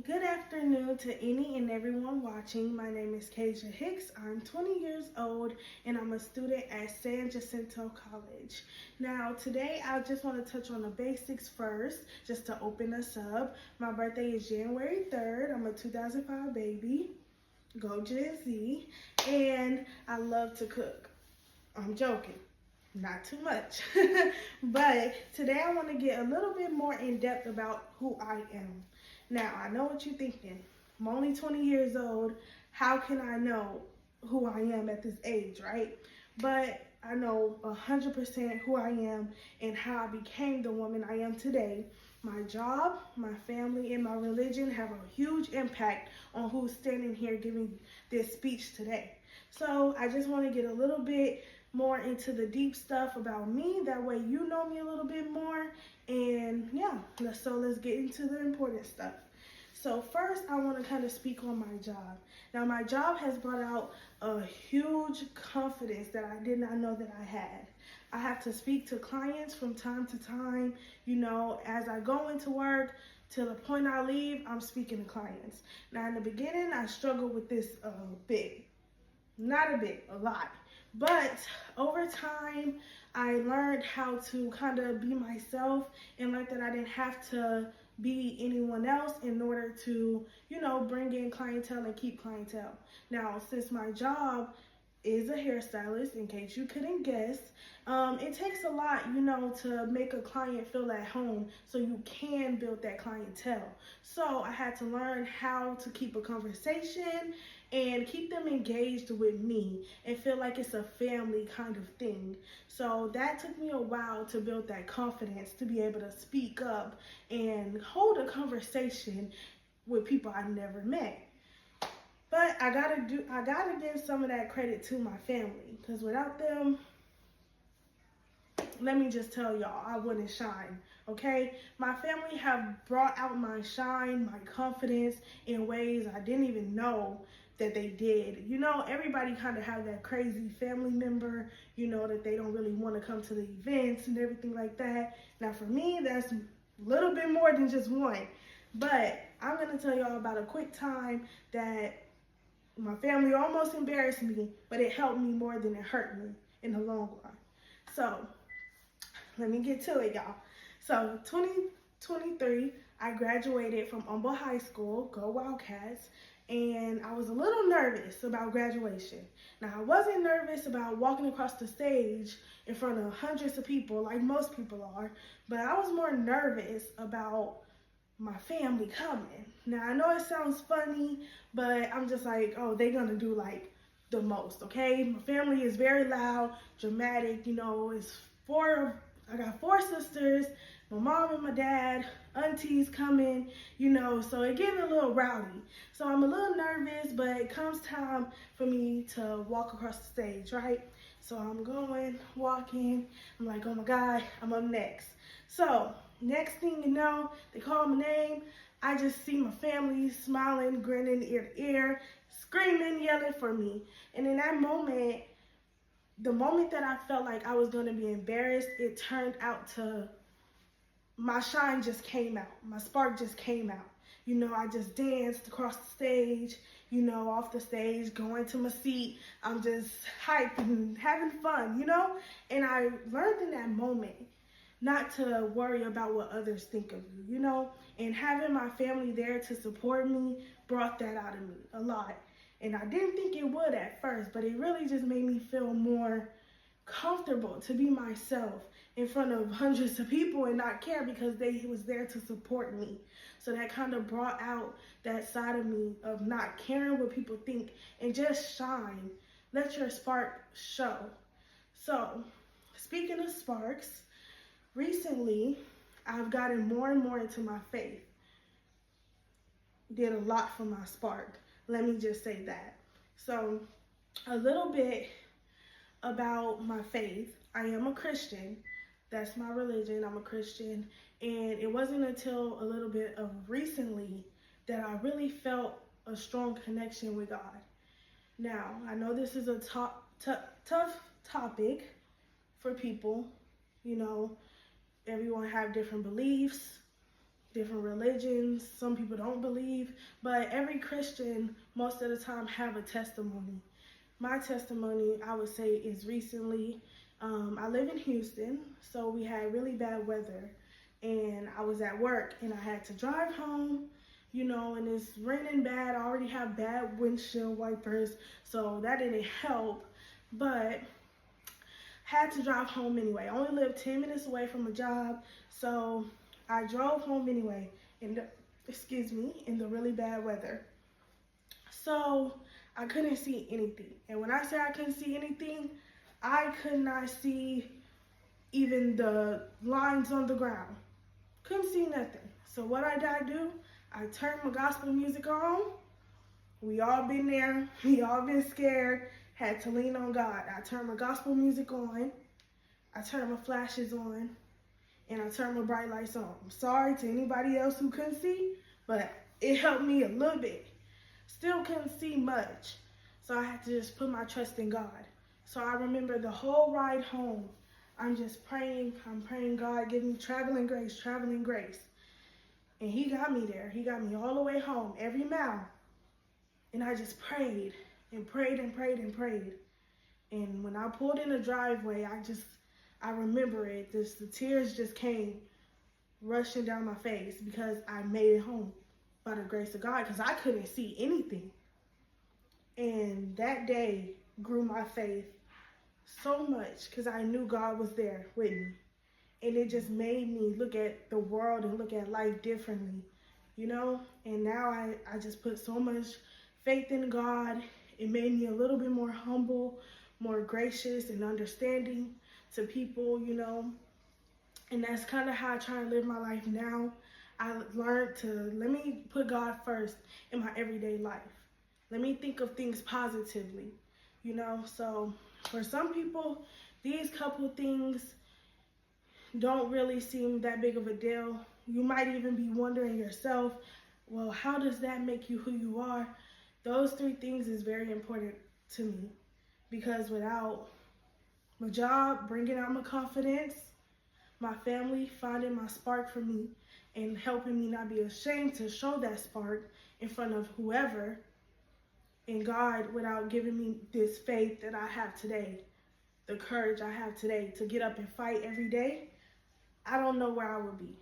Good afternoon to any and everyone watching. My name is Kasia Hicks. I'm 20 years old and I'm a student at San Jacinto College. Now, today I just want to touch on the basics first, just to open us up. My birthday is January 3rd. I'm a 2005 baby. Go Gen Z. And I love to cook. I'm joking. Not too much. But today I want to get a little bit more in depth about who I am. Now, I know what you're thinking. I'm only 20 years old. How can I know who I am at this age, right? But I know 100% who I am and how I became the woman I am today. My job, my family, and my religion have a huge impact on who's standing here giving this speech today. So I just want to get a little bit more into the deep stuff about me. That way you know me a little bit more. And yeah, let's get into the important stuff. So first, I want to kind of speak on my job. Now, my job has brought out a huge confidence that I did not know that I had. I have to speak to clients from time to time. As I go into work, to the point I leave, I'm speaking to clients. Now, in the beginning, I struggled with this a bit. Not a bit, a lot. But over time, I learned how to kind of be myself and learned that I didn't have to be anyone else in order to, bring in clientele and keep clientele. Now, since my job is a hairstylist, in case you couldn't guess, it takes a lot, to make a client feel at home so you can build that clientele. So I had to learn how to keep a conversation and keep them engaged with me and feel like it's a family kind of thing. So that took me a while to build that confidence to be able to speak up and hold a conversation with people I never met. But I gotta give some of that credit to my family, because without them, let me just tell y'all, I wouldn't shine, okay? My family have brought out my shine, my confidence in ways I didn't even know that they did. Everybody kind of have that crazy family member, that they don't really want to come to the events and everything like that. Now for me, that's a little bit more than just one. But I'm going to tell y'all about a quick time that my family almost embarrassed me, but it helped me more than it hurt me in the long run. So let me get to it, y'all. So 2023, I graduated from Humble High School, go Wildcats, and I was a little nervous about graduation. Now, I wasn't nervous about walking across the stage in front of hundreds of people like most people are, but I was more nervous about my family coming. Now, I know it sounds funny, but I'm just like, oh, they're gonna do like the most, okay? My family is very loud, dramatic, I got four sisters, my mom and my dad, aunties coming, so it getting a little rowdy. So I'm a little nervous, but it comes time for me to walk across the stage, right? So I'm going, walking, I'm like, oh my God, I'm up next. So next thing you know, they call my name. I just see my family smiling, grinning ear to ear, screaming, yelling for me. And in that moment, the moment that I felt like I was going to be embarrassed, it turned out to, my shine just came out. My spark just came out. I just danced across the stage, off the stage, going to my seat. I'm just hyped and having fun, And I learned in that moment not to worry about what others think of you, And having my family there to support me brought that out of me a lot. And I didn't think it would at first, but it really just made me feel more comfortable to be myself in front of hundreds of people and not care, because they was there to support me. So that kind of brought out that side of me of not caring what people think and just shine. Let your spark show. So, speaking of sparks, recently I've gotten more and more into my faith. Did a lot for my spark. Let me just say that. So, a little bit about my faith. I am a Christian. That's my religion. I'm a Christian. And it wasn't until a little bit of recently that I really felt a strong connection with God. Now, I know this is a tough topic for people. Everyone have different beliefs, different religions. Some people don't believe, but every Christian most of the time have a testimony. My testimony, I would say, is recently. I live in Houston, so we had really bad weather, and I was at work, and I had to drive home, and it's raining bad. I already have bad windshield wipers, so that didn't help, but had to drive home anyway. I only lived 10 minutes away from a job, so I drove home anyway, in the really bad weather. So I couldn't see anything. And when I say I couldn't see anything, I could not see even the lines on the ground. Couldn't see nothing. So what I do, I turned my gospel music on. We all been there. We all been scared. Had to lean on God. I turned my gospel music on. I turned my flashes on. And I turned my bright lights on. I'm sorry to anybody else who couldn't see, but it helped me a little bit. Still couldn't see much. So I had to just put my trust in God. So I remember the whole ride home, I'm just praying. I'm praying, God, give me traveling grace. And he got me there. He got me all the way home, every mile. And I just prayed and prayed and prayed and prayed. And when I pulled in the driveway, I remember it. The tears just came rushing down my face because I made it home by the grace of God, because I couldn't see anything. And that day grew my faith so much because I knew God was there with me. And it just made me look at the world and look at life differently, And now I just put so much faith in God. It made me a little bit more humble, more gracious and understanding to people, And that's kind of how I try to live my life now. I learned to let me put God first in my everyday life. Let me think of things positively, So for some people, these couple things don't really seem that big of a deal. You might even be wondering yourself, well, how does that make you who you are? Those 3 things is very important to me, because without my job bringing out my confidence, my family finding my spark for me and helping me not be ashamed to show that spark in front of whoever, and God without giving me this faith that I have today, the courage I have today to get up and fight every day, I don't know where I would be.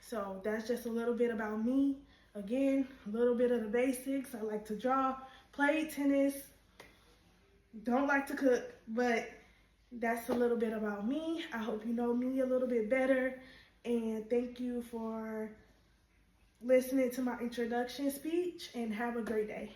So that's just a little bit about me. Again, a little bit of the basics. I like to draw, play tennis, don't like to cook, but that's a little bit about me. I hope you know me a little bit better. And thank you for listening to my introduction speech, and have a great day.